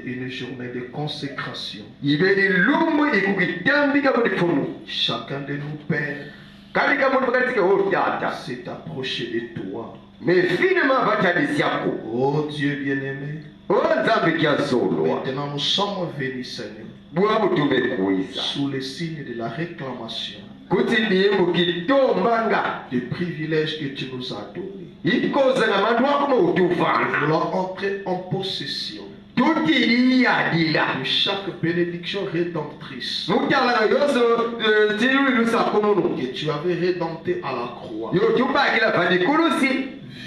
une journée de consécration. Chacun de nous, Père, s'est approché de toi. Oh Dieu bien-aimé, maintenant nous sommes venus, Seigneur, sous le signe de la réclamation des privilèges que tu nous as donnés. Nous voulons entrer en possession de chaque bénédiction rédemptrice que tu avais rédemptée à la croix.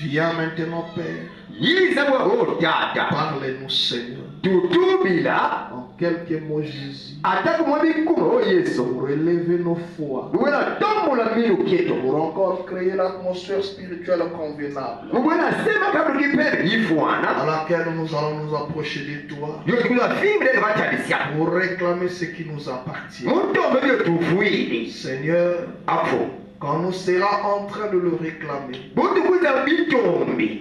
Viens maintenant, Père. Parle-nous, Seigneur. En quelques mots, Jésus. Pour élever nos foi. Pour encore créer l'atmosphère spirituelle convenable. À laquelle nous allons nous approcher de toi. Pour réclamer ce qui nous appartient. Seigneur. Quand nous serons en train de le réclamer,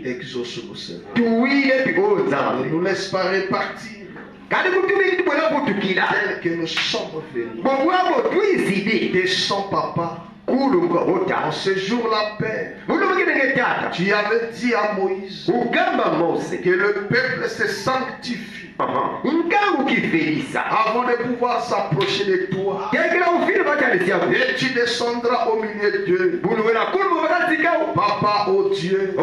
exauce-nous, Seigneur. Ne nous laisse pas repartir tel que nous sommes venus. Descends, Papa. En ce jour-là, Père, tu avais dit à Moïse que le peuple se sanctifie avant de pouvoir s'approcher de toi. Et tu descendras au milieu d'eux. Papa, oh Dieu,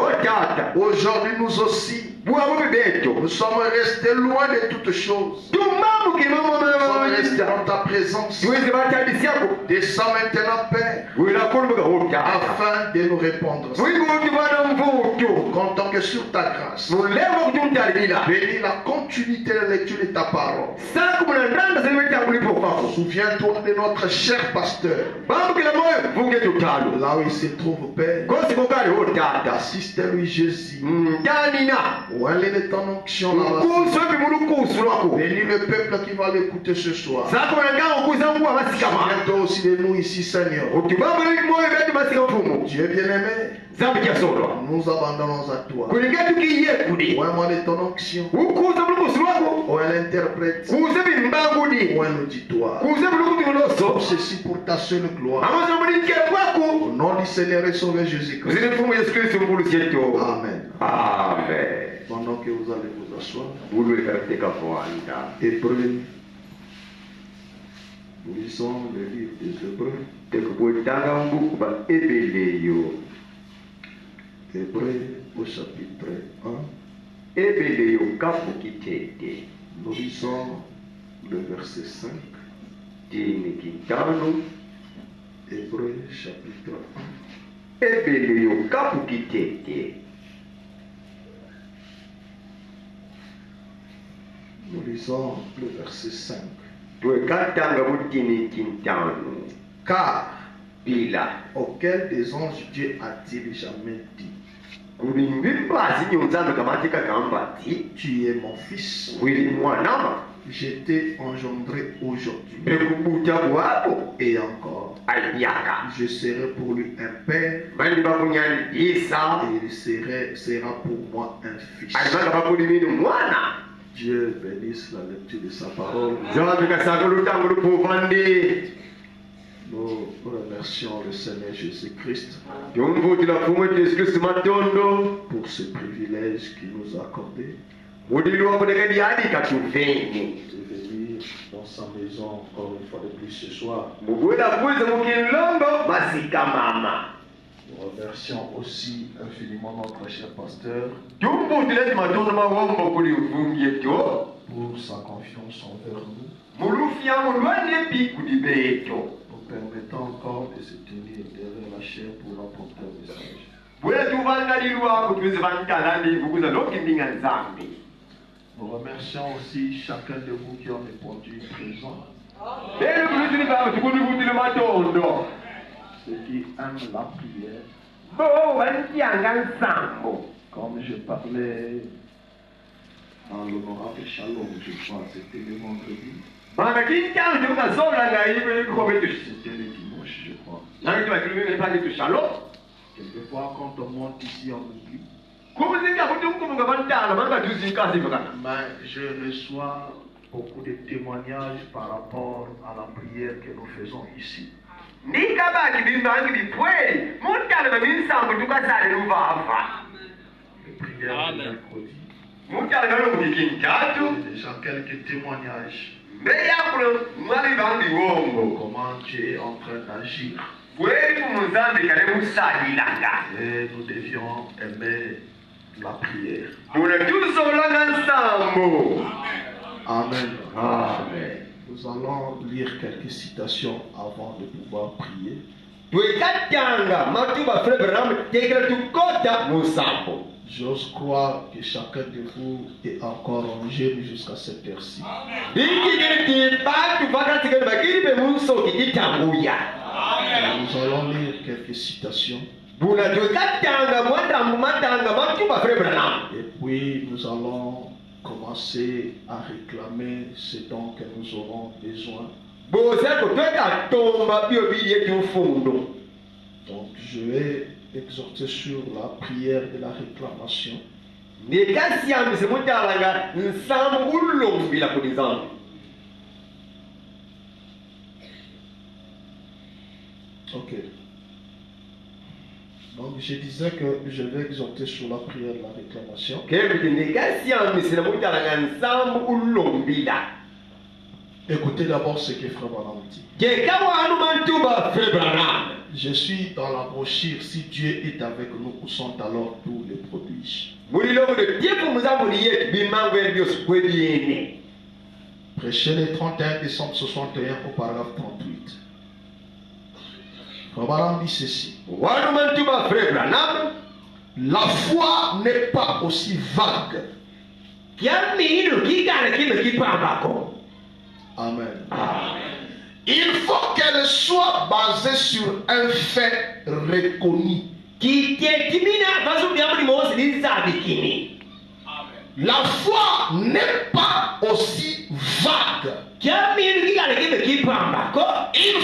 aujourd'hui nous aussi, nous sommes restés loin de toutes choses. Nous sommes restés dans ta présence. Descends maintenant, Père, afin de nous répondre. Nous comptons que sur ta grâce, bénis la continuité de la lecture de ta parole. Souviens-toi de notre cher pasteur. Là où il se trouve, Père, assiste-lui, Jésus. Où elle est ton onction là-bas. Bénis le peuple qui va l'écouter ce soir. Souviens-toi aussi de nous ici, Seigneur. Dieu bien-aimé, nous abandonnons à toi. Où est ton onction? Où elle interprète? Où elle auditoire? Ceci pour ta seule gloire. Au nom du Seigneur et Sauveur Jésus-Christ. Amen. Amen. Pendant que vous allez vous asseoir, Hébreux, nous lisons le livre des Hébreux. Hébreux au chapitre 1. Nous lisons le verset 5. Hébreux chapitre 1. Nous lisons le verset 5. Car auquel des anges Dieu a-t-il jamais dit: tu es mon fils, je t'ai engendré aujourd'hui. Et encore, je serai pour lui un père, et il sera pour moi un fils. Dieu bénisse la lecture de sa parole. Nous remercions le Seigneur Jésus-Christ pour ce privilège qu'il nous a accordé de venir dans sa maison encore une fois de plus ce soir. Nous remercions aussi infiniment notre cher pasteur pour sa confiance envers nous, permettant encore de se tenir derrière la chair pour apporter un message. Nous remercions aussi chacun de vous qui ont répondu présent. Ceux qui aiment la prière. Comme je parlais dans l'honorable Shalom, je crois, c'était le vendredi. C'était le dimanche, je crois. Quelquefois, quand on monte ici, on oublie. Mais je reçois beaucoup de témoignages par rapport à la prière que nous faisons ici. Les prières du mercredi. J'ai déjà quelques témoignages. Comment tu es en train d'agir. Et nous devions aimer la prière. Amen. Amen. Nous allons lire quelques citations avant de pouvoir prier. J'ose croire que chacun de vous est encore en jeûne jusqu'à cette heure-ci. Nous allons lire quelques citations. Et puis nous allons commencer à réclamer ce dont que nous aurons besoin. Donc je vais exhorter sur la prière de la réclamation. Ok. Donc je disais que je vais exhorter sur la prière de la réclamation. Écoutez d'abord ce que Frère Branham dit. Je suis dans la brochure. Si Dieu est avec nous, où sont alors tous les prodiges? Prêchez le 31 décembre 61 au paragraphe 38. Frère Branham dit ceci. La foi n'est pas aussi vague. Amen. Il faut qu'elle soit basée sur un fait reconnu. La foi n'est pas aussi vague. Il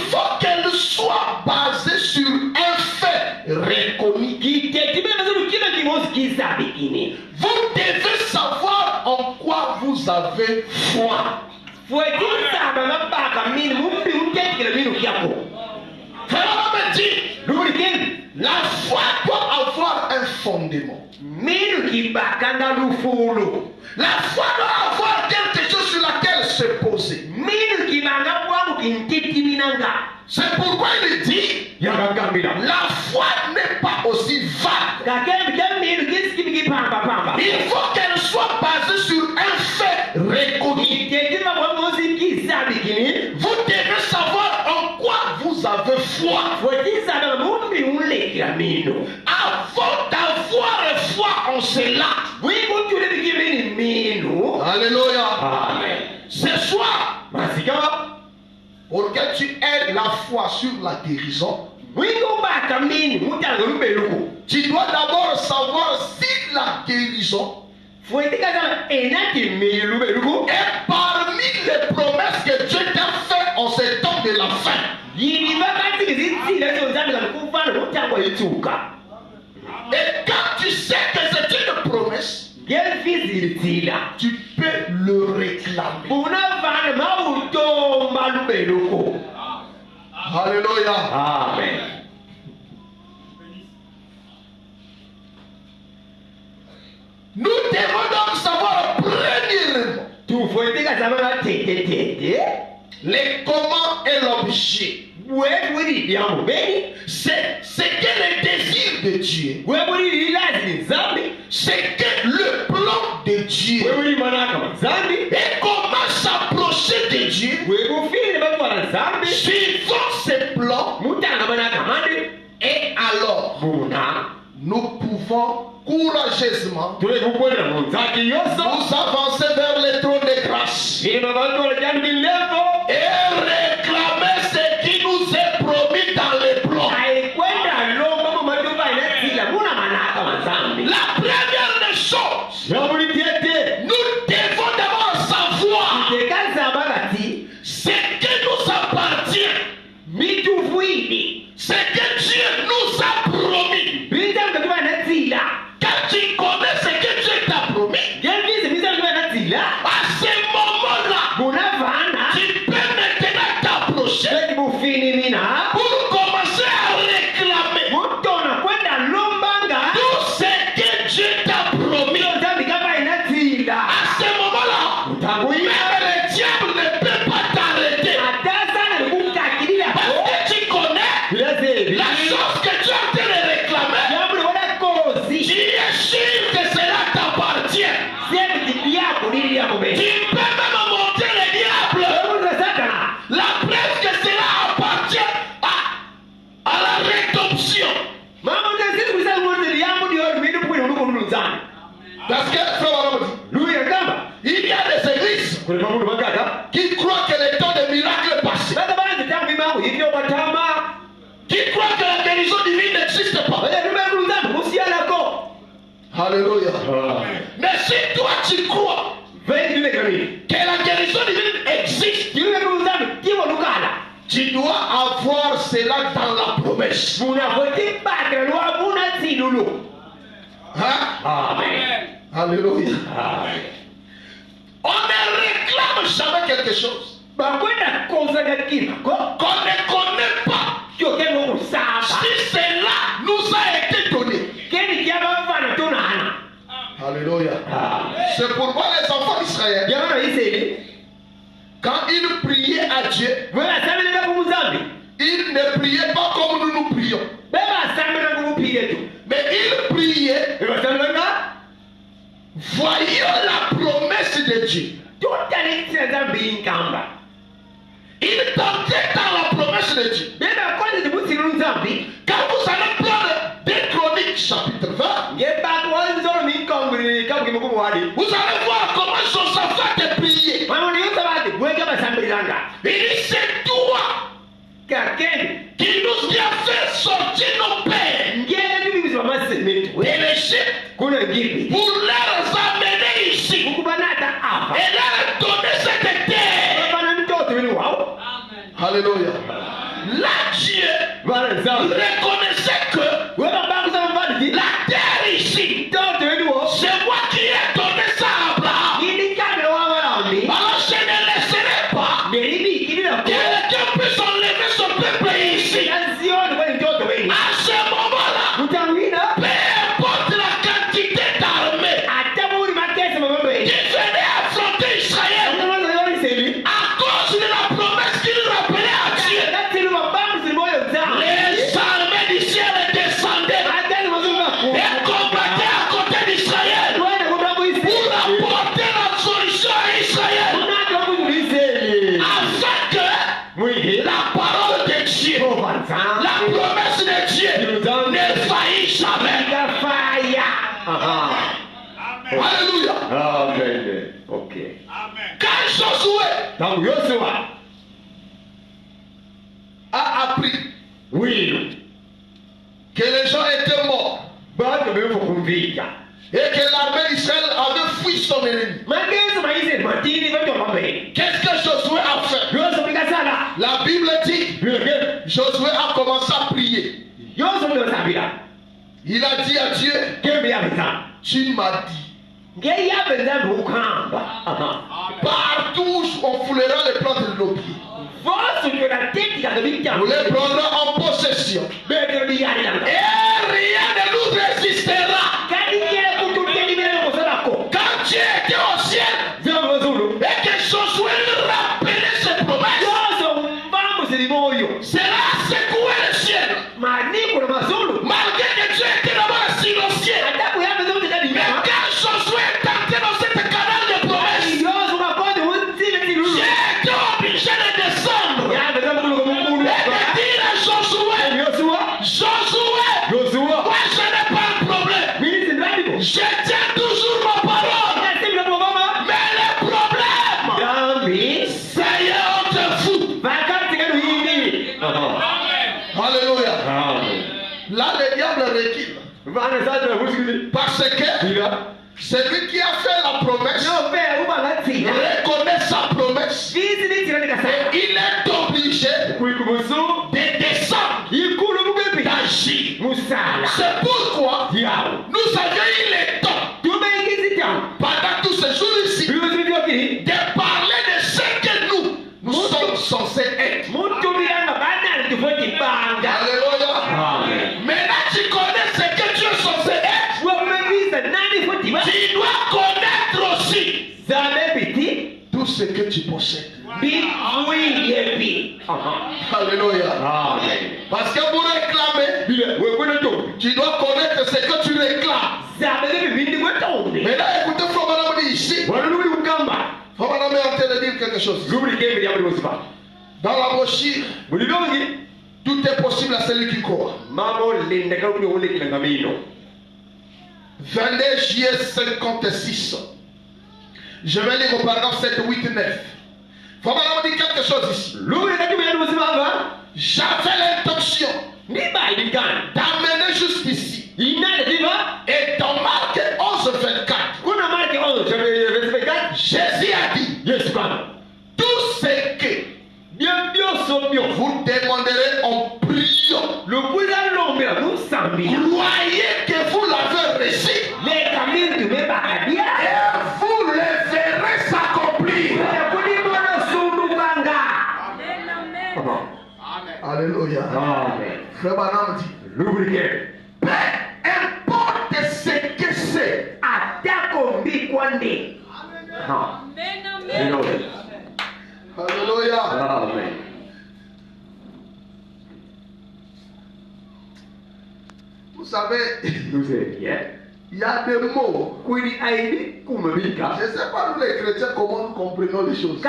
faut qu'elle soit basée sur un fait reconnu. Vous devez savoir en quoi vous avez foi. La foi doit avoir un fondement. La foi doit avoir quelque chose sur laquelle se poser. C'est pourquoi il dit la foi n'est pas aussi vague. Il faut qu'elle soit basée sur un fait reconnu. Vous devez savoir en quoi vous avez foi. Avant d'avoir foi en cela. Alléluia. Ce soir, pour que tu aies la foi sur la guérison, tu dois d'abord savoir si la guérison est parmi les promesses que Dieu t'a fait en ce temps de la fin. Et quand tu sais que c'est une promesse, tu peux le réclamer. Alléluia. Amen. Nous devons donc savoir premièrement les comment et l'objet. C'est que le désir de Dieu. C'est que le plan de Dieu. Et comment s'approcher de Dieu. Suivant ces plans. Et alors, nous pouvons courageusement nous avancer vers le trône de grâce. Et réclamer ce qui nous est promis dans les plans. La première des choses, nous devons d'abord savoir ce qui nous appartient, ce que Dieu nous a promis. Quand tu connais ce moment-là, tu peux maintenant t'approcher pour commencer à réclamer tout ce que Dieu t'a promis. À ce moment-là, même le diable ne peut pas t'arrêter. Parce que tu connais la chose que tu es en train de réclamer. Tu es sûr que cela t'appartient. Tu peux même montrer le diable la preuve que cela appartient à la rédemption. Parce que, il y a des églises qui croient que le temps des miracles est passé. Qui croient que la guérison divine n'existe pas. Alléluia. Mais si toi tu crois que la guérison divine existe, tu dois avoir cela dans la promesse. Hein? Amen. Alléluia. On ne réclame jamais quelque chose qu'on ne connaît pas. Si cela nous a été donné. Alléluia. C'est pourquoi les enfants d'Israël, quand ils priaient à Dieu, ils ne priaient pas comme nous prions. Mais ils priaient voyant la promesse de Dieu. Ils tentaient dans la promesse de Dieu. Quand vous allez prendre 2 Chroniques chapitre 20, vous allez voir comment Josaphat est prié. Il dit c'est toi qui nous a fait sortir nos pères de l'Égypte pour leur amener ici et leur donner cette terre. Alléluia. Là Dieu reconnaissait que la terre ici, c'est moi qui ai donné ça à Abraham. Alors je ne laisserai pas quelqu'un puisse enlever son peuple ici. À ce moment-là, peu importe la quantité d'armée qui venait affronter Israël à cause de la promesse qu'il rappelait à Dieu, les armées du ciel descendaient et combattaient à côté d'Israël pour apporter la solution à Israël, afin que la parole de Dieu, la promesse de Dieu ne faillisse jamais. Alléluia. Amen. Ok. Quand Josué a appris que les gens étaient morts et que l'armée d'Israël avait fui son ennemi, qu'est-ce que Josué a fait? La Bible dit Josué a commencé à prier. Il a dit à Dieu, tu m'as dit, partout où on foulera les plantes de nos pieds, nous les prendrons en possession et rien ne nous résistera. Quand Dieu était au ciel et que Josué rappelait ses promesses, cela a secoué le ciel. Malgré que Dieu était là-bas silencieux, mais quand Josué est entré dans cette canal de promesses, Dieu était obligé de descendre et de dire à Josué, moi je n'ai pas de problème, je tiens toujours ma parole, mais le problème, ça y est, on te fout. Alléluia. Là le diable recule, parce que celui qui a fait la promesse reconnaît sa promesse. Il est obligé de descendre, d'agir. C'est pourquoi nous avions eu le temps pendant tous ces jours ici de tout ce que tu possèdes. Alléluia. Parce que pour réclamer, tu dois connaître ce que tu réclames. Maintenant, écoutez, Frère Branham dit ici. Frère Branham est en train de dire quelque chose. Dans la brochure, tout est possible à celui qui croit. 22 juillet 56. Je vais lire au paragraphe 7, 8, 9. Frère Branham dit quelque chose ici. J'avais l'intention d'amener jusqu'ici. Et dans Marc 11, 24, Jésus a dit tout ce que vous demanderez en priant, croyez que vous l'avez reçu et vous le verrez s'accomplir. Alléluia. Frère Branham dit peu importe ce que c'est. Alléluia. Vous savez, il y a des mots. Je ne sais pas, nous les chrétiens, comment nous comprenons les choses.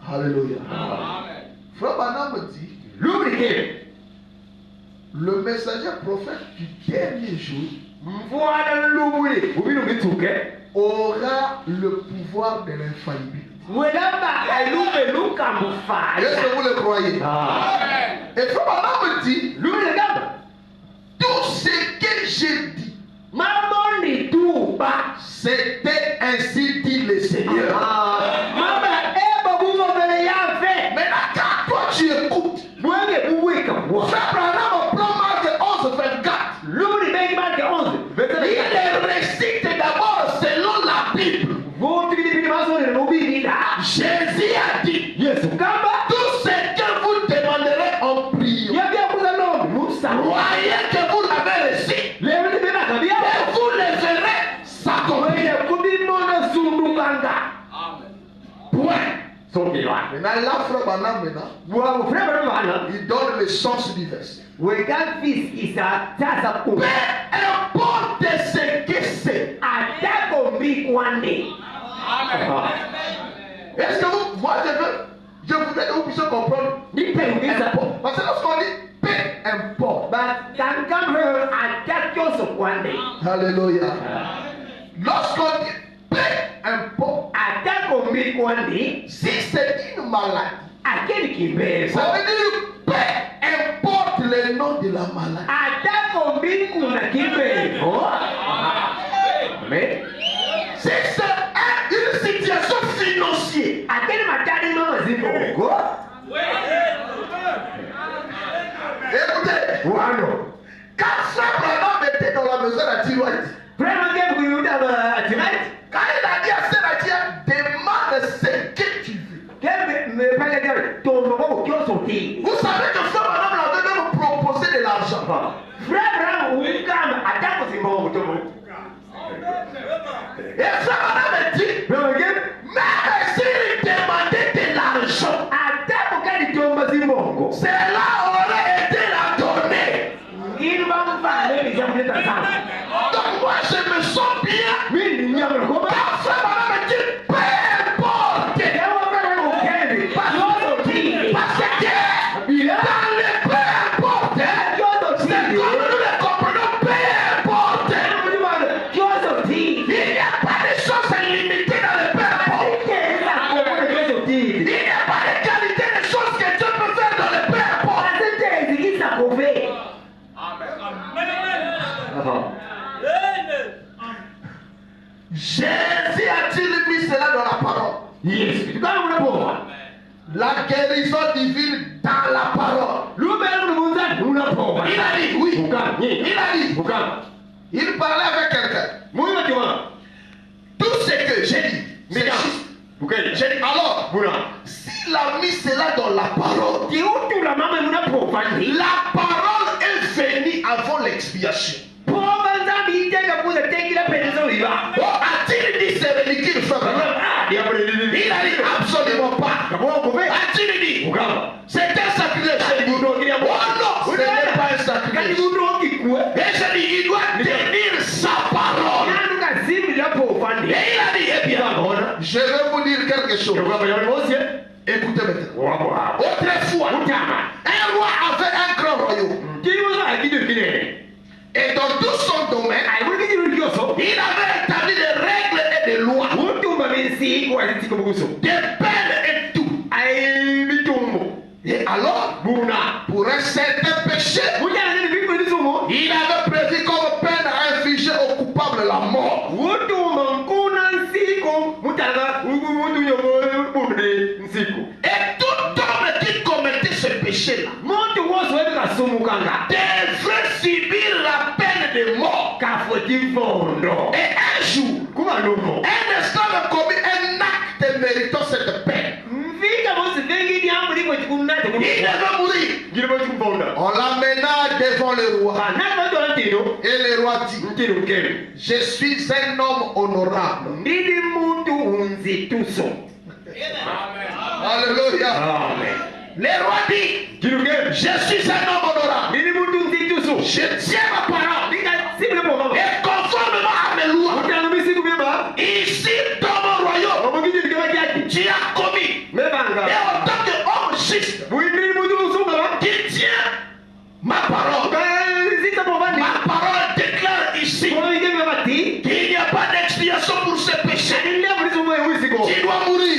Alléluia. Frère Branham dit le messager prophète du dernier jour aura le pouvoir de l'infaillibilité. Est-ce que vous le croyez? Et Frère Branham dit tout ce que j'ai dit, c'était ainsi dit le Seigneur. Maintenant, quand toi tu écoutes, Frère Branham prend Marc 11, 24. Il récite d'abord selon la Bible. Jésus a dit tout ce que vous demanderez en priant, croyez que vous l'avez reçu et vous le verrez s'accomplir. Point. Maintenant, là, Frère Branham, il donne le sens du verset. Peu importe ce que c'est. Est-ce que vous, moi je voudrais que vous puissiez comprendre. Parce que lorsqu'on dit peu importe. Alléluia. Lorsqu'on dit peu importe. Si c'est une maladie, ça veut dire peu importe le nom de la maladie. Si c'est une situation financière, écoutez, quand Frère Branham était dans la maison à Tiroïde, quand il a dit à Sératia, demande ce que tu veux. Vous savez que Frère Branham avait même proposé de l'argent. Et Frère Branham dit, même s'il demandait de l'argent, cela aurait été la donnée. Donc moi je me sens bien. Quand Frère Branham dit, peu importe. Parce que dans le peu importe, c'est comme nous le comprenons, peu importe. Il n'y a pas de choses limitées dans le peu importe. Il n'y a pas de qualité de choses que Dieu peut faire dans le peu importe. Jésus a-t-il mis cela dans la parole? La guérison divine dans la parole. Il a dit oui. Il a dit. Il parlait avec quelqu'un. Tout ce que j'ai dit, c'est juste. J'ai dit alors, s'il a mis cela dans la parole, la parole est venue avant l'expiation. Oh, Il a dit absolument pas. A-t-il dit? C'est un sacrilège. Oh non, ce n'est pas un sacrilège. Et j'ai dit, il doit tenir sa parole. Et il a dit, eh bien, je vais vous dire quelque chose. Écoutez maintenant. Autrefois, un roi avait un grand royaume. Et dans tout son domaine, il avait établi des règles et des lois, des peines et tout. Et alors, pour un certain péché, il avait prévu comme peine à infliger au coupable la mort. Et tout homme qui commettait ce péché-là devrait subir la peine de mort. Et un jour, un esclave commis un acte méritant cette peine. Il devait mourir. On l'amena devant le roi. Et le roi dit, je suis un homme honorable. Alléluia. Le roi dit, je suis un homme honorable. Je tiens ma parole. Et conformément à mes lois, ici dans mon royaume, tu as commis. Et en tant qu'homme juste, qui tient ma parole, ma parole déclare ici qu'il n'y a pas d'expiation pour ce péché. Tu dois mourir.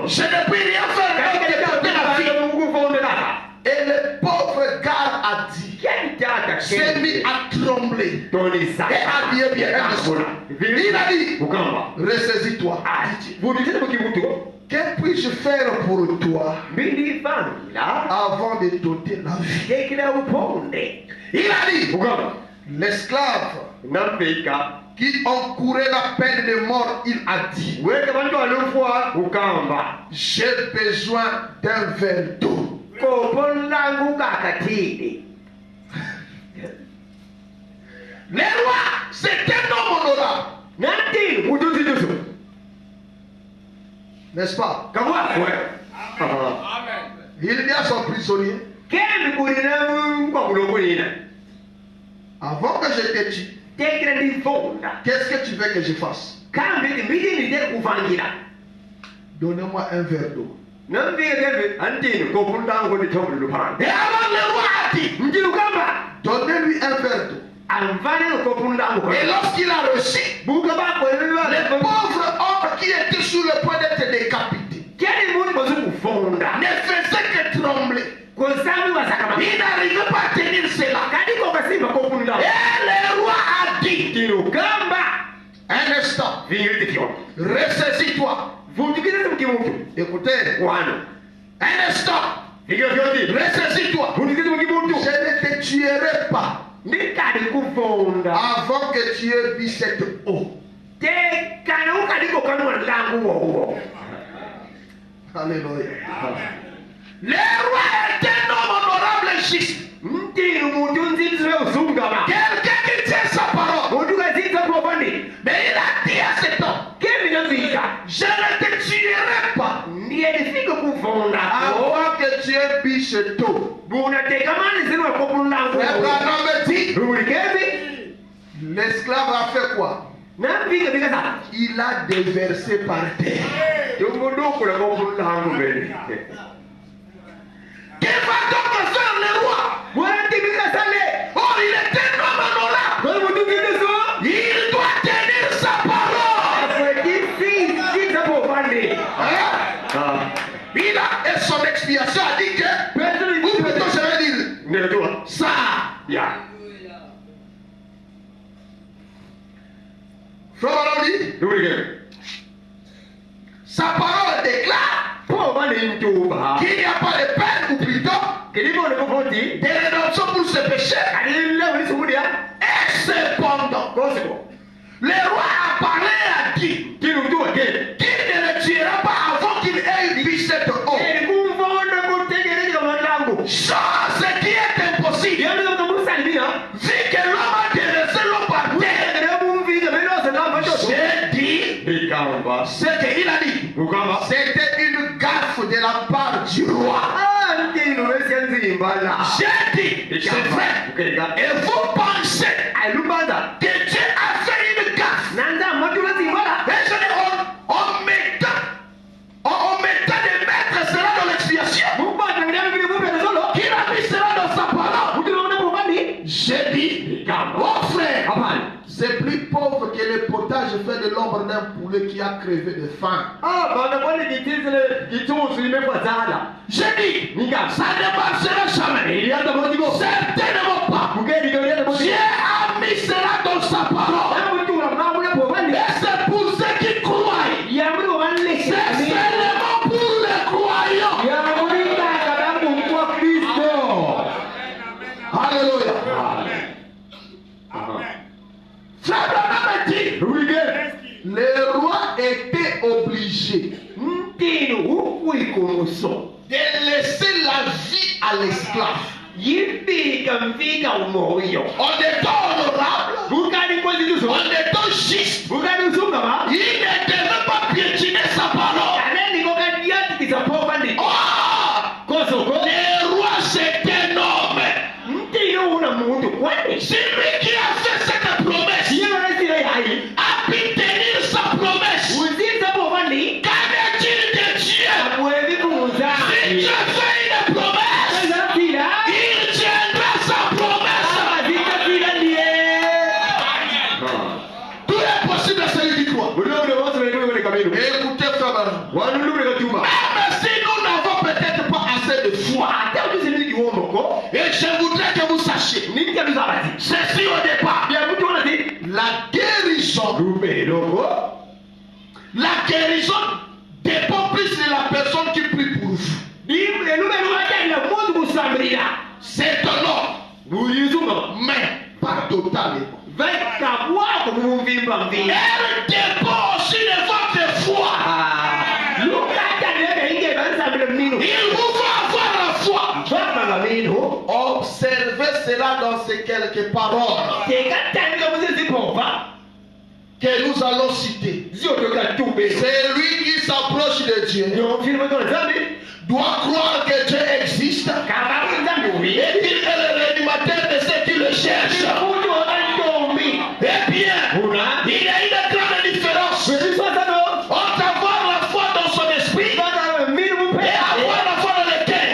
Je ne puis rien faire pour te porter la vie. Et le pauvre gars a dit, s'est mis à trembler et a dit, bien, il a dit, ressaisis-toi. Que puis-je faire pour toi avant de t'ôter la vie? Il a dit, l'esclave qui encourait la peine de mort, il a dit, j'ai besoin d'un verre d'eau. Le roi, c'est un homme honorable. N'est-ce pas? Il y a son prisonnier. Avant que je te tue, qu'est-ce que tu veux que je fasse? Donnez-moi un verre d'eau. Et alors le roi a dit, donnez-lui un verre d'eau. Et lorsqu'il a reçu, le pauvre homme qui était sur le point d'être décapité ne faisait que trembler. Il n'arrivait pas à tenir cela. Et le roi a dit, un instant, ressaisis-toi. Écoutez, un instant, ressaisis-toi. Je ne te tuerai pas avant que tu aies bu cette eau. Alléluia. Le roi est un homme honorable et juste. Quelqu'un qui tient sa parole. Mais il a dit à cet homme, je ne te tuerai pas avant que tu aies bu cette eau. L'esclave a fait quoi? Il a déversé par terre. Que va donc faire le roi? Oh, il est un homme honorable. Il doit tenir sa parole. Il a, et son expiation a dit que, ou plutôt je vais dire, ça. Frère dit, sa parole déclare qu'il n'y a pas de peine ou plutôt de rédemption pour ce péché. Et cependant, le roi a parlé à qui? Qu'il ne le tuera pas avant qu'il ait bu cette eau. Chose qui est impossible. Vu que l'homme a déversé l'eau par terre. J'ai dit, Ce qu'il a dit, c'était une gaffe de la part du roi. J'ai dit, c'est vrai. Et vous pensez que Dieu a fait une gaffe. Et je dis, on mettant des maîtres cela dans l'expiation. Qui a mis cela dans sa parole. J'ai dit, mon frère, c'est plus pauvre que le potage fait de l'ombre d'un poulet qui a crevé de faim. J'ai dit, ça ne marchera jamais. Certainement pas. Dieu a mis cela dans sa parole. Et c'est pour ceux qui croient. C'est seulement pour les croyants. Alléluia. Frère Branham dit, le roi était obligé de laisser la vie à l'esclave. En étant honorable, en étant juste, il ne devait pas piétiner sa parole. Oh, le roi c'est un homme. C'est lui qui a fait cette promesse. A pu tenir sa promesse. Qu'en est-il de Dieu? Si Dieu fait une promesse, il tiendra sa promesse. Tout est possible à celui qui croit. Écoutez, frère, même si nous n'avons peut-être pas assez de foi, et je voudrais que vous sachiez, ceci au départ, la guérison dépend plus de la personne qui prie pour vous. C'est un homme, mais pas totalement. Elle dépend aussi de votre foi. Il vous faut avoir la foi. Observez cela dans ces quelques paroles que nous allons citer. C'est lui qui s'approche de Dieu doit croire que Dieu existe et qu'il est le réanimateur de ceux qui le cherchent. Eh bien, il y a une grande différence entre avoir la foi dans son esprit et avoir la foi dans le cœur.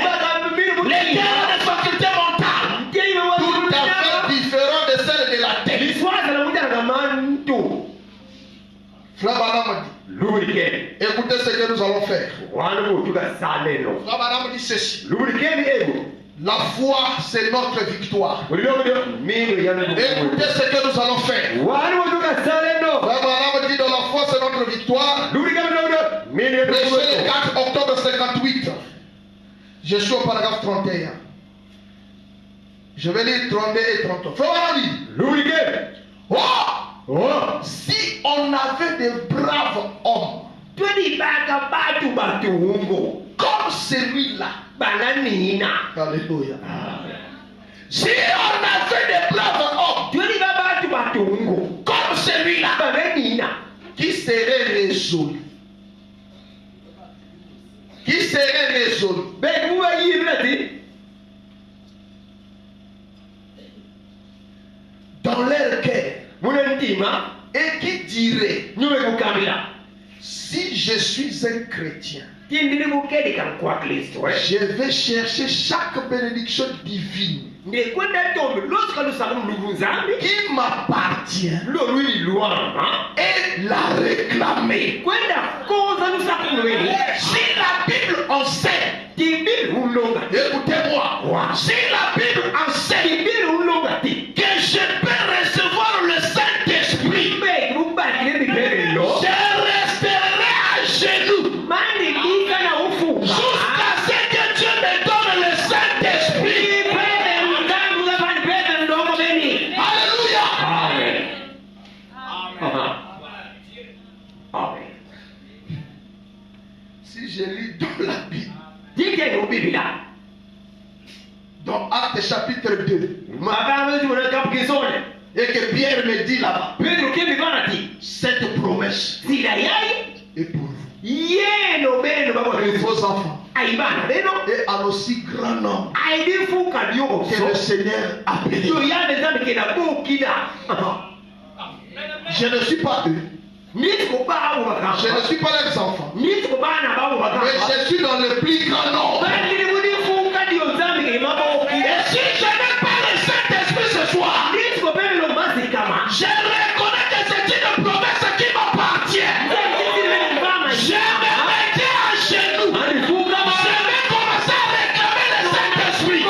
Le cœur a des facultés mentales tout à fait différentes de celles de la tête. Frère Branham dit, écoutez ce que nous allons faire. Frère Branham dit ceci. La foi, c'est notre victoire. Écoutez ce que nous allons faire. Frère Branham dit, dans la foi, c'est notre victoire. Prêché le 4 octobre 58. Je suis au paragraphe 31. Je vais lire 32 et 33. Frère Branham dit, si on avait de braves hommes comme celui-là, alléluia. Si on avait de braves hommes comme celui-là, qui serait résolu, dans leur cœur, et qui dirait, si je suis un chrétien, je vais chercher chaque bénédiction divine qui m'appartient et la réclamer. Si la Bible enseigne, écoutez-moi, si la Bible enseigne que je peux recevoir le Saint-Esprit, je resterai à genoux jusqu'à ce que Dieu me donne le Saint-Esprit. Alléluia. Amen. Si je lis dans la Bible, dans Actes chapitre 2, et que Pierre me dit là-bas, cette promesse, Et pour vous. Et Vos enfants. Et à aussi grand nombre que le Seigneur a appelé. Je ne suis pas eux. Je ne suis pas leurs enfants. Mais je suis dans le plus grand nombre. Et si je n'ai pas le Saint-Esprit ce soir, je reconnais que c'est une promesse qui m'appartient. Je vais mettre à genoux. Je vais commencer à réclamer le Saint-Esprit.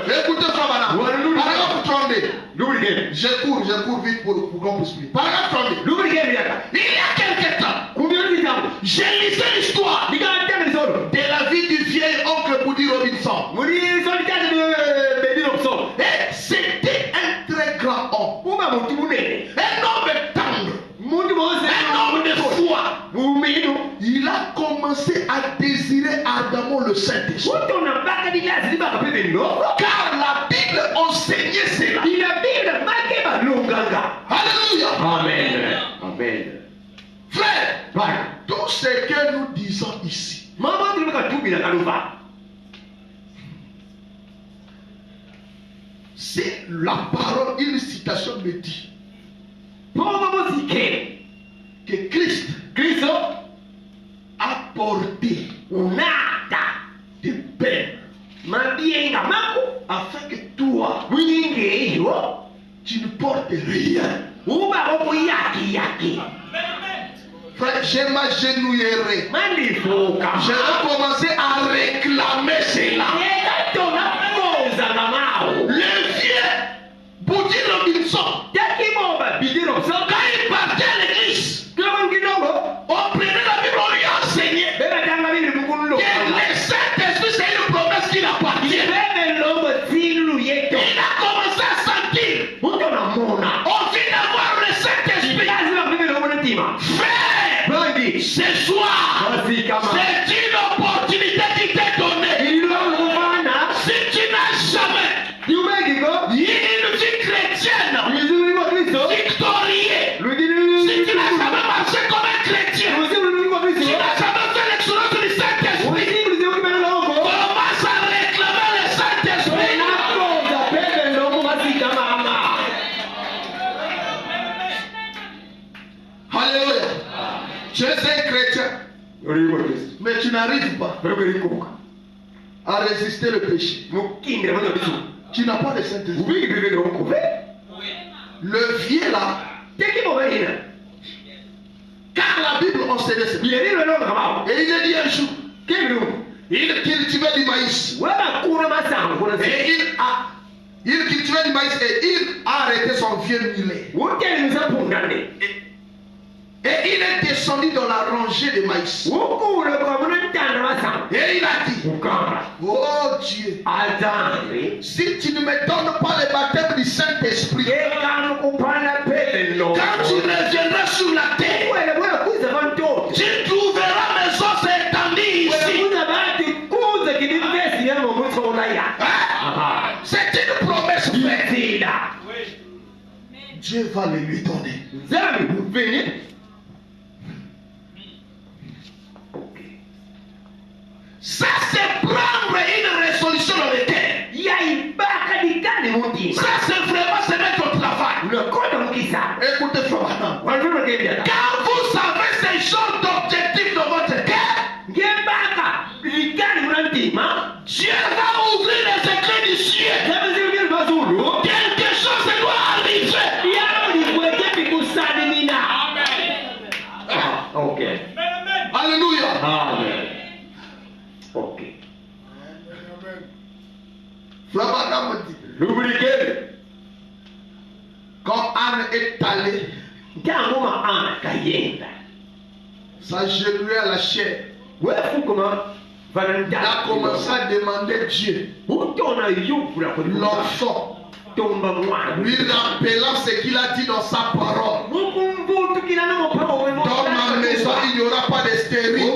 Écoutez, Fabana. Paragraphe 32. Je cours vite pour qu'on puisse prier. Paragraphe 32. Il y a quelque temps, j'ai lisé l'histoire de la vie du vieil oncle Boudi Robinson. Et c'était un très grand homme. Un homme tendre. Un homme de foi. Il a commencé à désirer ardemment le Saint-Esprit. Car la Bible enseignait cela. Alléluia. Amen. Amen. Frère, tout ce que nous disons ici, c'est la parole, une citation me dit que Christ a porté des peines afin que toi, tu ne portes rien. Frère, je m'agenouillerai. Je vais commencer à réclamer cela. Le vieux Boudi Robinson, quand il partait à l'église, on prenait la Bible, on lui enseignait que le Saint-Esprit, c'est une promesse qui appartient. Il a commencé à sentir. On vient d'avoir le Saint-Esprit. Frère, ce soir, c'est une opportunité qui t'est donnée. Si tu n'as jamais une vie chrétienne victorieuse, si tu n'as jamais marché comme un chrétien, si tu n'as jamais fait l'excellence du Saint-Esprit, commence à réclamer le Saint-Esprit. Alléluia. Tu es un chrétien, mais tu n'arrives pas à résister le péché. Tu n'as pas de Saint-Esprit. Le vieux là, car la Bible enseigne ça. Et il a dit un jour, il cultivait du maïs. Et il cultivait du maïs et il a arrêté son vieux mulet. Et il est descendu dans la rangée de maïs. Et il a dit, oh Dieu, si tu ne me donnes pas le baptême du Saint-Esprit, quand tu reviendras sur la terre, tu trouveras mes os étendus ici. C'est une promesse faite. Dieu va le lui donner. Ça, c'est prendre une résolution dans le cœur. Ça, c'est vraiment se mettre au travail. Écoutez, frère, quand vous avez ces genres d'objectifs dans votre cœur, Dieu va ouvrir les secrets du ciel. Quelque chose doit arriver. Okay. Alléluia. Amen. Ok. Flabana me dit, quand Anne est allée, s'agenouiller à la chair, il a commencé à demander Dieu l'enfant, lui rappelant ce qu'il a dit dans sa parole. Dans ma maison, il n'y aura pas de stérile,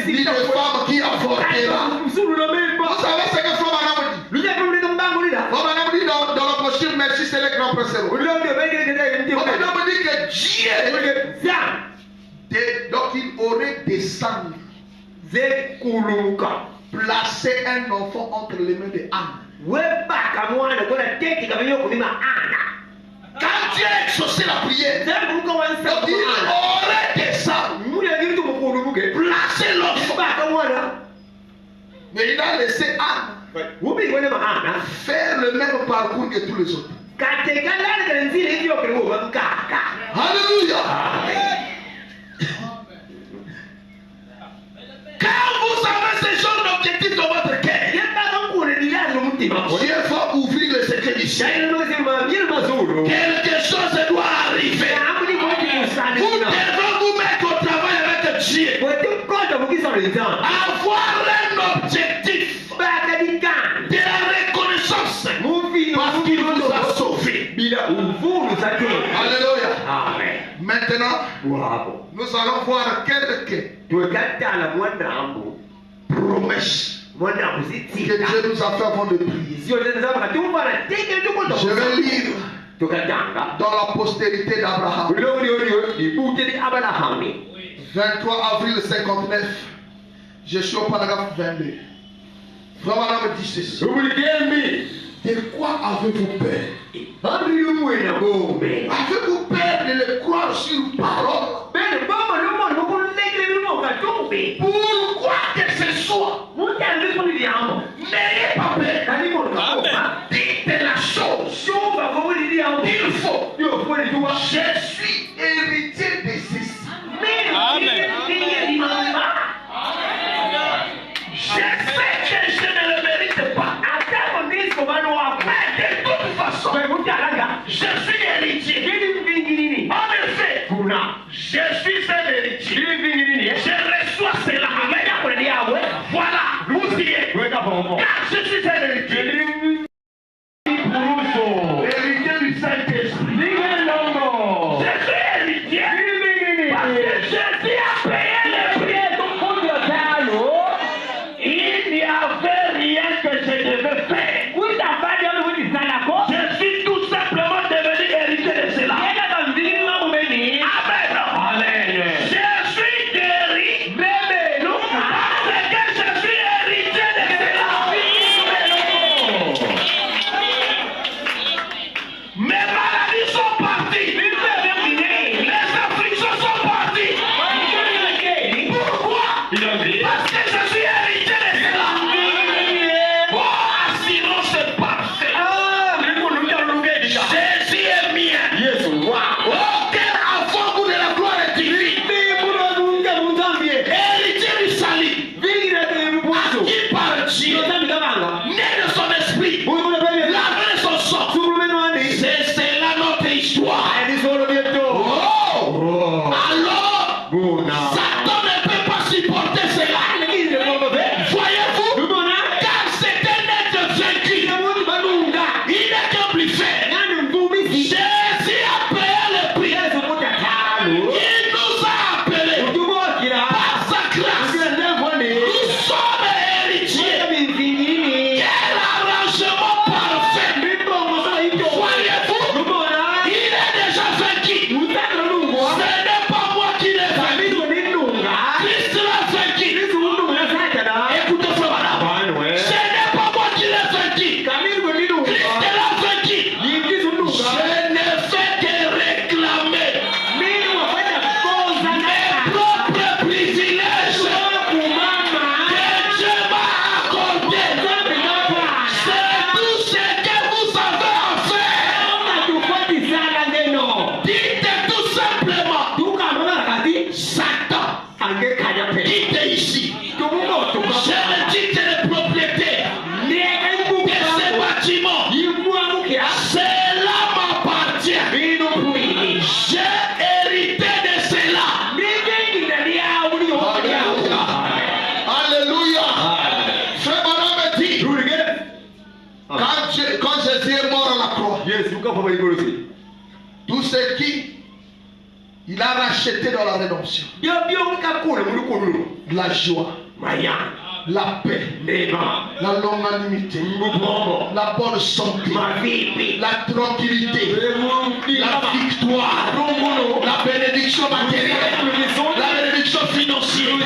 ni de femme qui avortera. Vous savez ce que Flabana me dit? Flabana me dit dans la brochure, merci, c'est le grand c'est bon. On me dit que Dieu, donc il aurait descendu, placer un enfant entre les mains de Anne. Quand Dieu a exaucé la prière, donc il aurait descendu, placer l'enfant. Mais il a laissé Anne faire le même parcours que tous les autres. Alléluia. Quand vous avez ce genre d'objectif dans votre cœur, Dieu va ouvrir le secret du ciel. Quelque chose doit arriver. Vous devez vous mettre au travail avec Dieu. Avoir un objectif de la reconnaissance parce qu'il vous a sauvé. Alléluia. Maintenant, nous allons voir quelques promesses que Dieu nous a fait avant de prier. Je vais lire dans la postérité d'Abraham. 23 avril 59. Je suis au paragraphe 22. Frère Madame dit ceci. De quoi avez-vous peur? Avez-vous peur de le croire sur parole? Pourquoi que ce soit? N'ayez pas peur. Dites la chose. Il faut. Je suis héritier de ceci. Je sais que je ne le mérite pas. Mais de toute façon, je suis héritier. En effet, je suis un héritier. Je reçois cela. Voilà, vous y êtes. Car je suis un héritier. Héritier du Saint-Esprit. Je suis héritier. Parce que Jésus a payé le prix. Il n'y avait rien que je devais faire. Je suis tout simplement devenu héritier de cela. Amen. Je suis guéri. Parce que je suis héritier de cela. Mes maladies sont parties. Les afflictions sont parties. Pourquoi? Parce que je suis héritier de cela. Oh, assurance parfaite. Jésus est mien. Aucun avant-goût de la gloire est divine. Héritier du salut. Acquis par Dieu. Né de son esprit. Lavé de son sang. C'est là notre histoire. Oh. Alors, Satan ne peut pas supporter cela. Voyez-vous? Car c'est un être vaincu. Il est qu'un plus faible. Jésus a payé le prix. Il nous a appelés par sa grâce. Nous sommes héritiers. Quel arrangement parfait. Voyez-vous? Il est déjà vaincu. Ce n'est pas moi qui l'ai vaincu. Christ l'a vaincu. Écoutez, frère madame. Ce n'est pas moi qui l'ai vaincu. Christ l'a vaincu. Je ne fais que réclamer mes propres privilèges que Dieu m'a accordés. C'est tout ce que vous avez à faire. Dites tout simplement, Satan, quitte ici. J'ai le titre de propriété de ce bâtiment. Cela m'appartient. J'ai hérité de cela. Alléluia. Frère Madame dit, quand Jésus est mort à la croix, tout ce qui il a racheté dans la rédemption, la joie, la paix, la longanimité, la bonne santé, la tranquillité, la victoire, la bénédiction matérielle, la bénédiction financière,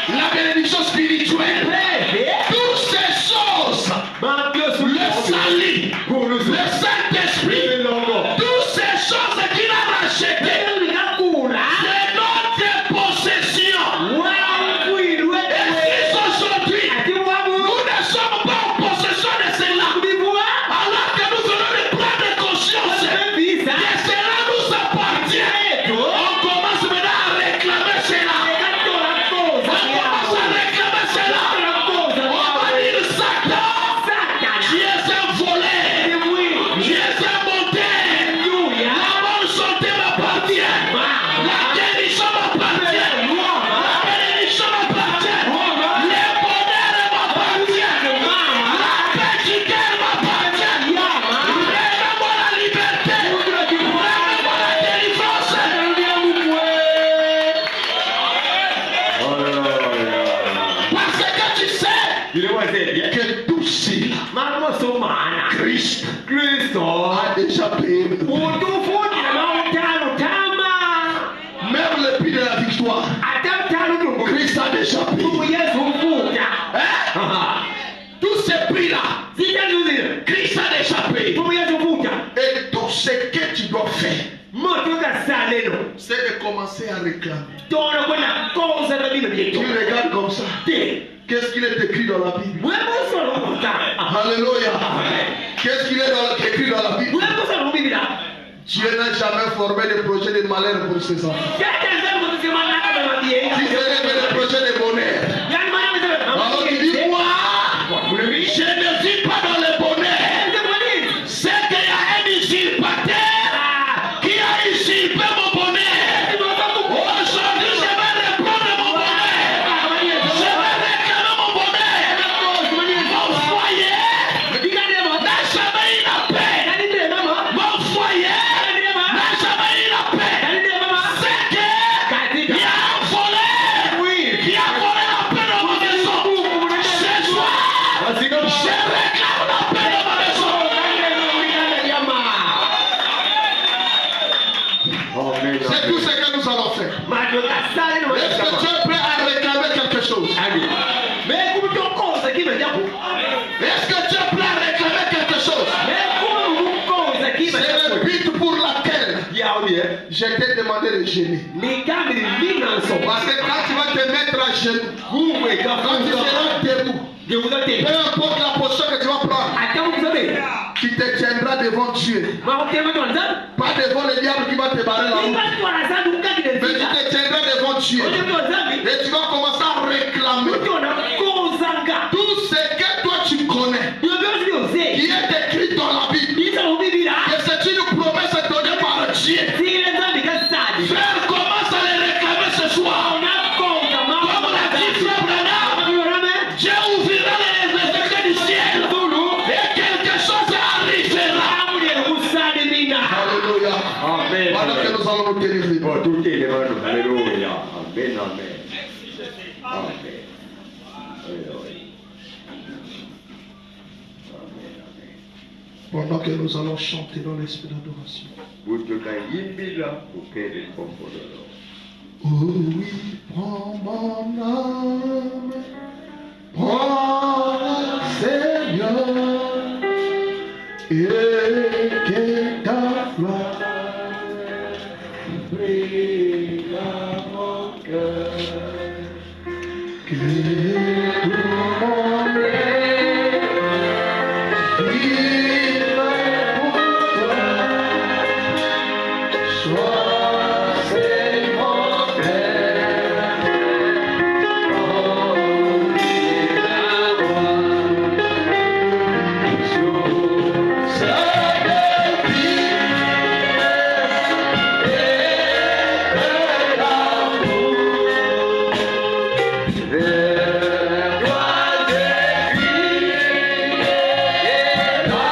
la bénédiction spirituelle. Toutes ces choses, le salut, le Saint-Esprit, toutes ces choses qu'il a rachetées, c'est notre possession. Et si aujourd'hui, nous ne sommes pas en possession de cela, alors que nous allons le prendre conscience que cela nous appartient, on commence maintenant à réclamer cela. On commence à réclamer cela. On va dire Satan, tu es un voleur, tu es un menteur. La bonne santé m'appartient, la guérison m'appartient, la bénédiction m'appartient, le bonheur m'appartient, la paix du cœur m'appartient. Donne-moi la liberté, donne-moi la délivrance. Parce que tu sais que tout cela, Christ a déjà payé le prix. Même le prix de la victoire, Christ a déjà payé. Tous ces prix-là, Christ a déjà payé. Et tout ce que tu dois faire, c'est de commencer à réclamer. Tu regardes comme ça. Qu'est-ce qu'il est écrit dans la Bible? Alléluia. Qu'est-ce qu'il est écrit dans la Bible? Dieu n'a jamais formé de projet de malheur pour ses enfants. Si ce n'est que des projets de bonheur. Alors il dit, moi, je ne vis pas dans le bonheur. C'est qu'il y a un usurpateur qui a usurpé mon bonheur. Aujourd'hui, je vais reprendre mon bonheur. Je vais réclamer mon bonheur. Mon foyer n'a jamais eu la paix. Mon foyer n'a jamais eu la paix. C'est qu'il y a un voleur qui a volé la paix dans ma maison. Ce soir, je réclame la paix dans ma maison. C'est tout ce que nous allons faire. Est-ce que tu es prêt à réclamer quelque chose? Est-ce que tu es prêt à réclamer quelque chose? C'est le but pour laquelle je t'ai demandé de gêner. Parce que quand tu vas te mettre à genoux, quand tu seras debout, peu importe la posture que tu vas prendre, tu te tiendras devant Dieu. Pas devant le diable qui va te barrer la route. Mais tu te tiendras devant Dieu. Et tu vas commencer à réclamer tout ce que toi tu connais, qui est écrit dans la Bible. Que c'est une promesse donnée par Dieu. Frère, commence à les réclamer ce soir. Comme l'a dit Frère Branham, Dieu ouvrira les secrets du ciel. Et quelque chose arrivera. Alléluia. Amen. Pendant que nous allons nous tenir libres. Tout est devant nous. Alléluia. Amen. Amen. Amen. Pendant que nous allons chanter dans l'esprit d'adoration. Oh oui, prends mon âme, prends Seigneur, et que ta flamme brille dans mon cœur, que tout mon être vive pour toi, sois Seigneur Père, oh, vive la voix, sur cette vie, et l'amour, vers toi je crie, et la vie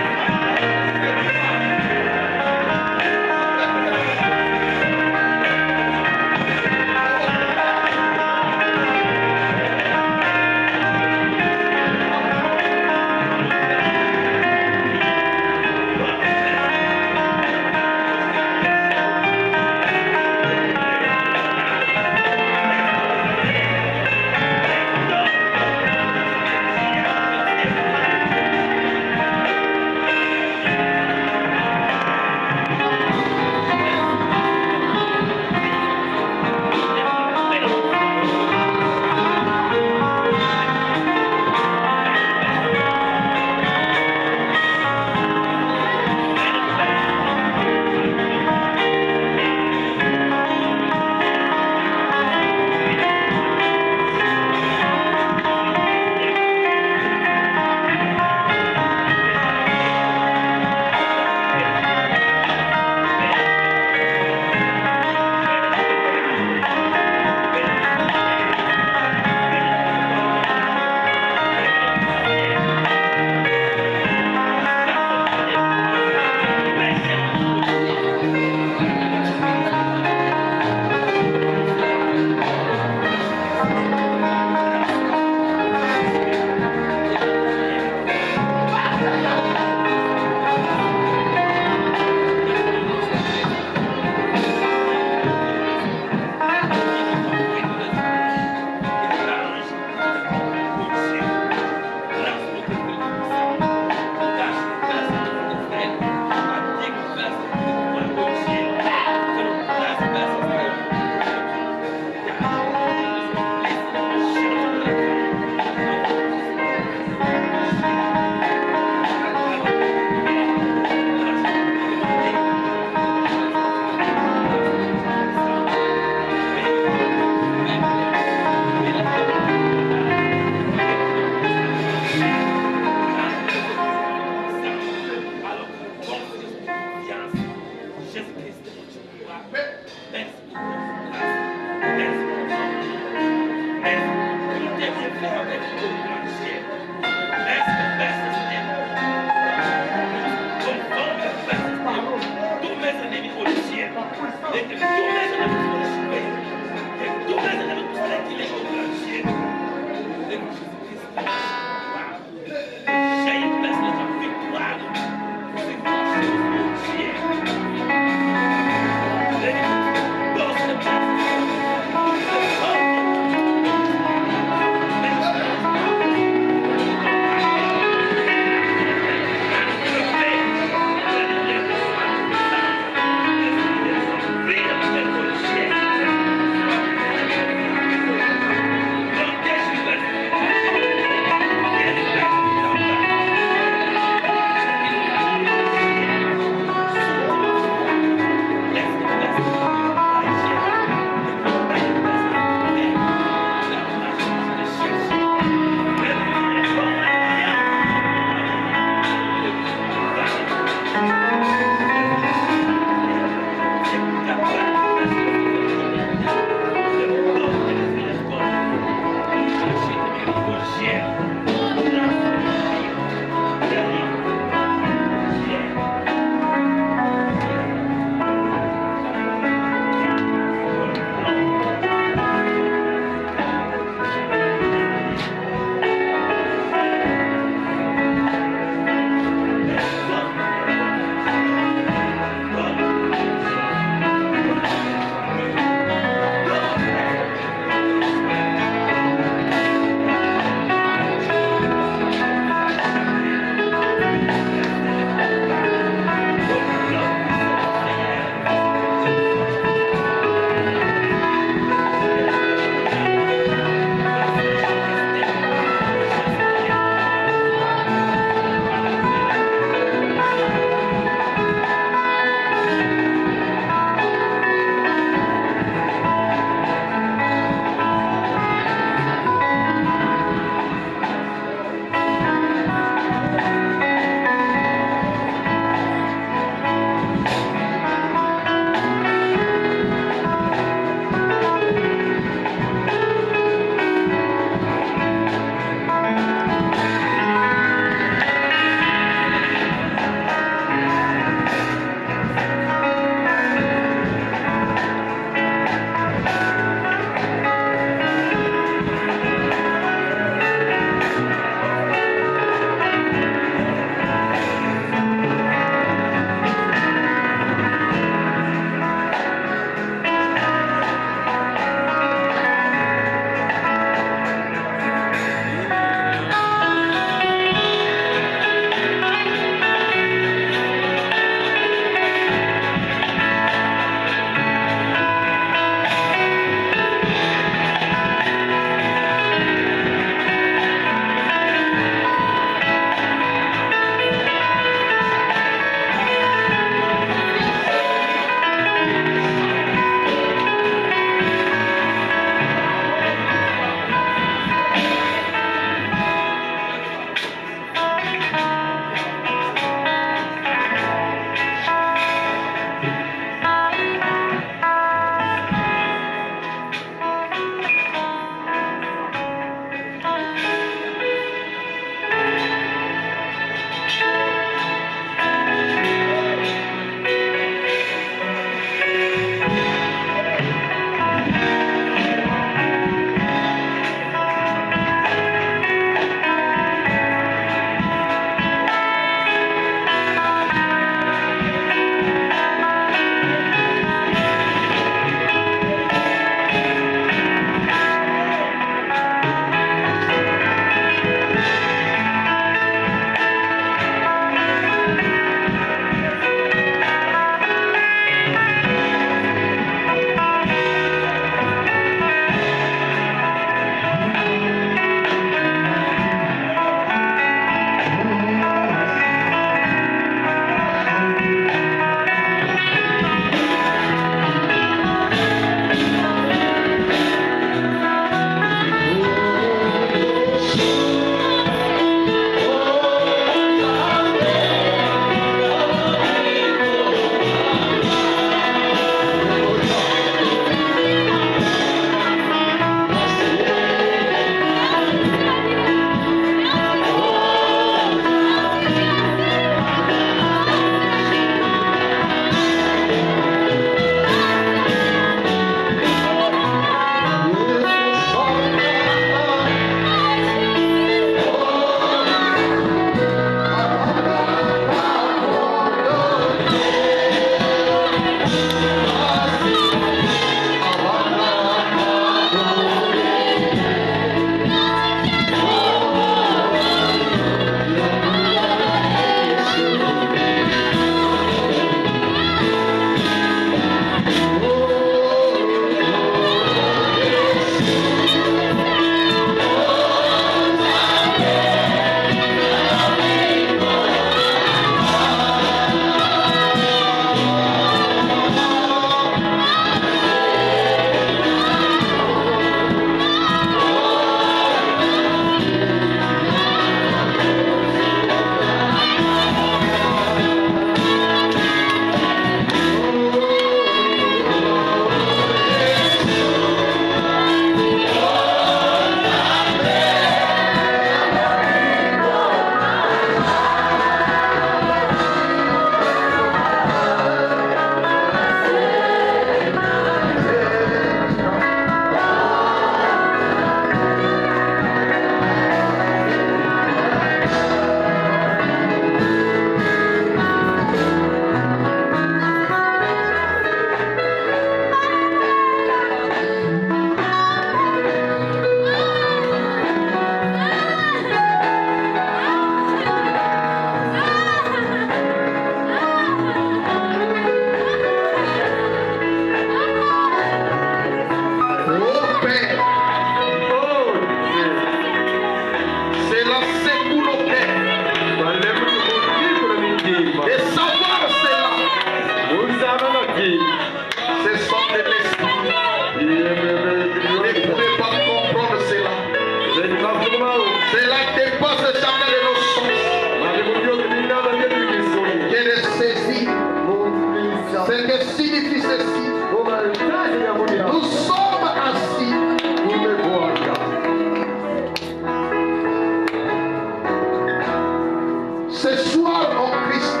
Ce soir en Christ,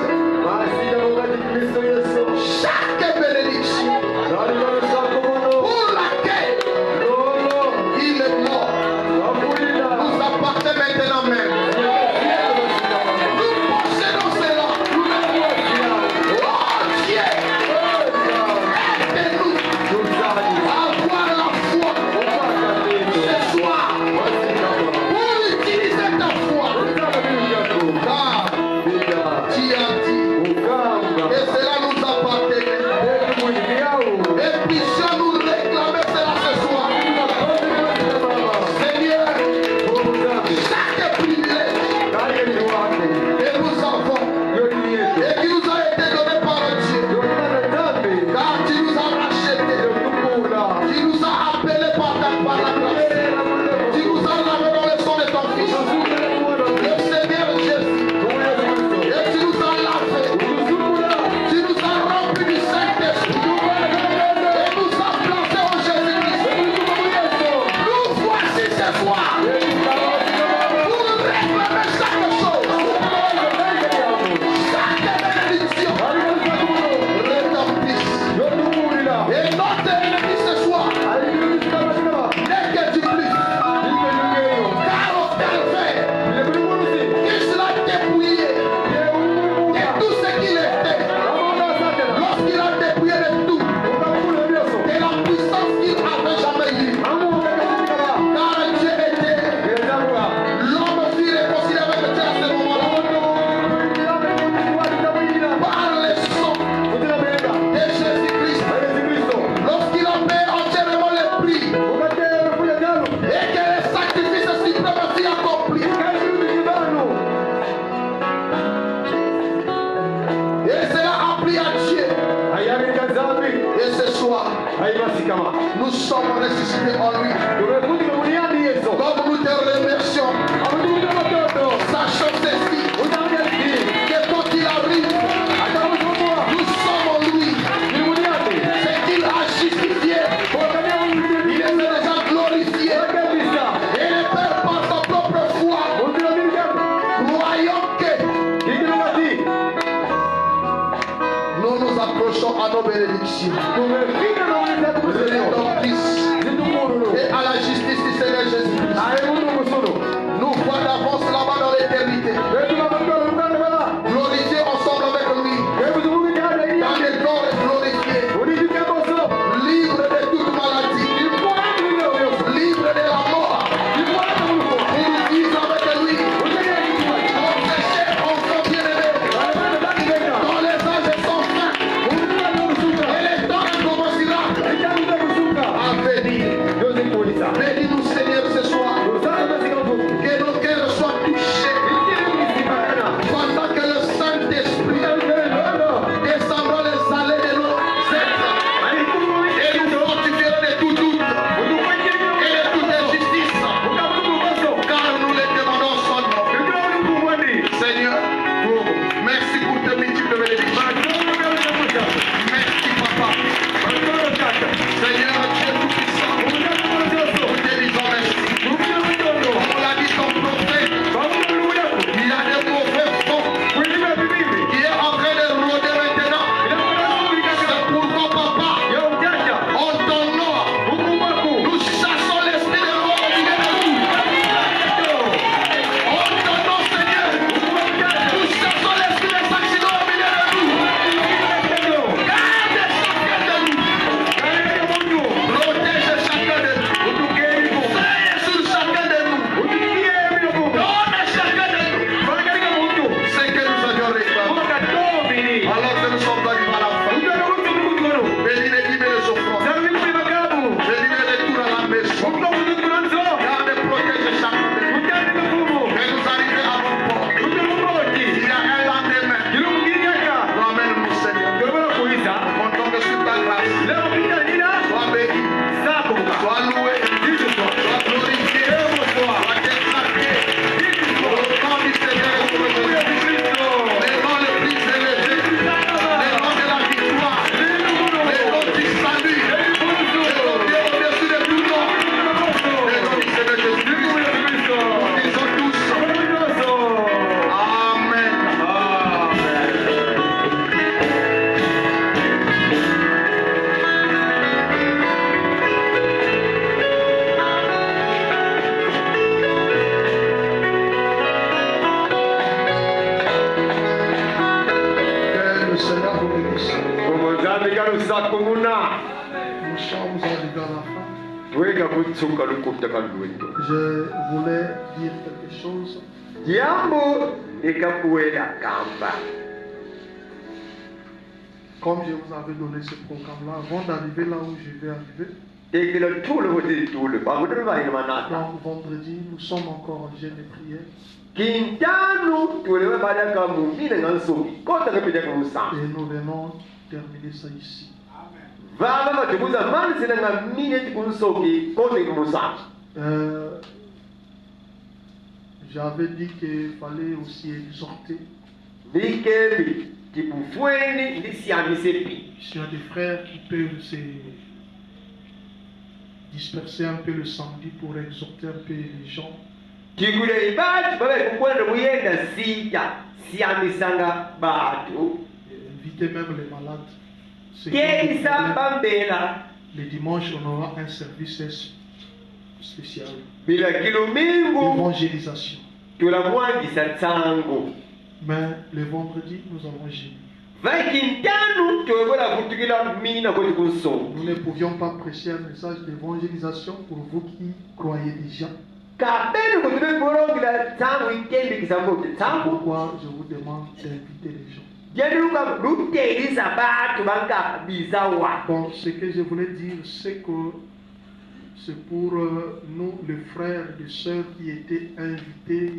chaque bénédiction pour laquelle il est mort nous appartient maintenant même. Nous possédons cela. Oh Dieu, aide-nous à avoir la foi ce soir pour utiliser ta foi. Car tu as dit et cela nous appartient. Et puissions-nous réclamer cela ce soir. Seigneur, chaque privilège que nous avons et qui nous a été donné par Dieu, car tu nous as rachetés, tu nous as appelés par la grâce, tu nous as lavés dans le sang de ton Fils, le Seigneur Jésus, et tu nous as lavés, tu nous as remplis du Saint-Esprit, et nous as placés en Jésus-Christ. Nous voici ce soir pour réclamer chaque chose, chaque bénédiction, rétablisse. Et notre ennemi ce soir n'est que du plus, car au calvaire, il sera dépouillé de tout ce qu'il était. Lorsqu'il a dépouillé de tout, de la puissance qu'il n'avait jamais eue. Car Dieu était, l'homme fut réconcilié avec Dieu à ce moment-là. Par le sang de Jésus-Christ. Lorsqu'il a payé entièrement le prix et que le sacrifice suprême fut accompli. Et cela a plu à Dieu. Et ce soir, nous sommes ressuscités en lui. Comme nous te remercions, sachant ceci, que quand il arrive, nous sommes en lui. C'est qu'il a justifié, il est déjà glorifié. Et le Père par sa propre foi, croyons que nous nous approchons à nos bénédictions rédemptrices et à la justice du Seigneur Jésus-Christ. Nous voyons d'avance là-bas dans l'éternité. Glorifiés ensemble avec lui. Dans les corps glorifiés. Libre de toute maladie. Libre de la mort. Pour vivre avec lui. Protégés enfants bien-aimés. Dans les âges sans fin. Et les temps de commencer. sommes arrivés à la fin. Je voulais dire quelque chose. Comme je vous avais donné ce programme-là, avant d'arriver là où je vais arriver, donc vendredi, nous sommes encore en jeûne et prière. Et nous venons terminer ça ici. J'avais dit qu'il fallait aussi exhorter. S'il y a des frères qui peuvent se disperser un peu le samedi pour exhorter un peu les gens. Inviter même les malades. Le dimanche, on aura un service spécial. Évangélisation. Mais le vendredi, nous avons jeûné. Nous ne pouvions pas prêcher un message d'évangélisation pour vous qui croyez déjà. Pourquoi je vous demande d'inviter les gens. Bon, ce que je voulais dire, c'est que c'est pour nous, les frères et les sœurs qui étaient invités